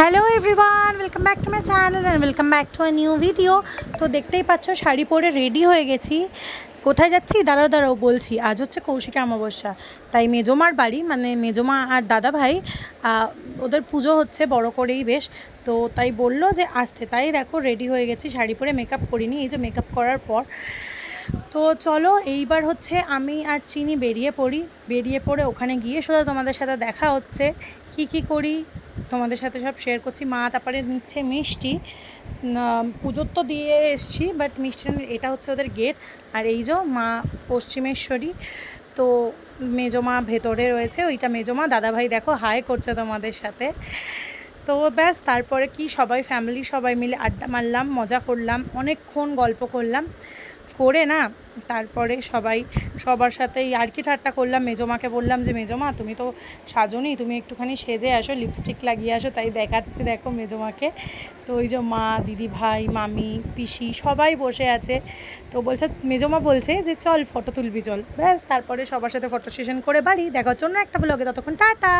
Hello everyone, welcome back to my channel and welcome back to a new video. তো দেখতেই পাচ্ছ শাড়ি পরে ready হয়ে গেছি। কোথায় যাচ্ছি দাঁড়াও বলছি। আজ হচ্ছে কৌশিকী অমাবস্যা, তাই মেজমার বাড়ি মানে মেজমা আর দাদা ভাই ওদের পুজো হচ্ছে বড় করেই বেশ। তো তাই বললো যে আসতে, তাই দেখো রেডি হয়ে গেছি শাড়ি পরে। মেকআপ করিনি, এই যে মেকআপ করার পর। তো চলো এইবার হচ্ছে আমি আর চিনি বেরিয়ে পড়ে ওখানে গিয়ে সোজা তোমাদের সাথে দেখা হচ্ছে। কি করি তোমাদের সাথে সব শেয়ার করছি। মা তারপরে নিচ্ছে মিষ্টি, পুজোর তো দিয়ে এসছি, বাট মিষ্টি এটা হচ্ছে ওদের গেট। আর এই যে মা পশ্চিমেশ্বরী, তো মেজমা ভেতরে রয়েছে, ওইটা মেজমা। দাদাভাই দেখো হাই করছে তোমাদের সাথে। তো ব্যাস তারপরে কি সবাই ফ্যামিলি সবাই মিলে আড্ডা মারলাম, মজা করলাম, অনেকক্ষণ গল্প করলাম করে না। তারপরে সবার সাথেই আর কি ঠাট্টা করলাম। মেজমাকে বললাম যে মেজমা তুমি তো সাজনি, তুমি একটুখানি সেজে আসো, লিপস্টিক লাগিয়ে আসো। তাই দেখাচ্ছি দেখো মেজমাকে। তো ওই যে মা, দিদি ভাই, মামি, পিসি সবাই বসে আছে। তো বলছে, মেজমা বলছে যে চল ফটো তুলবি চল। ব্যাস তারপরে সবার সাথে ফটো সেশন করে বাড়ি। দেখা হচ্ছে অন্য একটা ব্লগে, ততক্ষণ টাটা।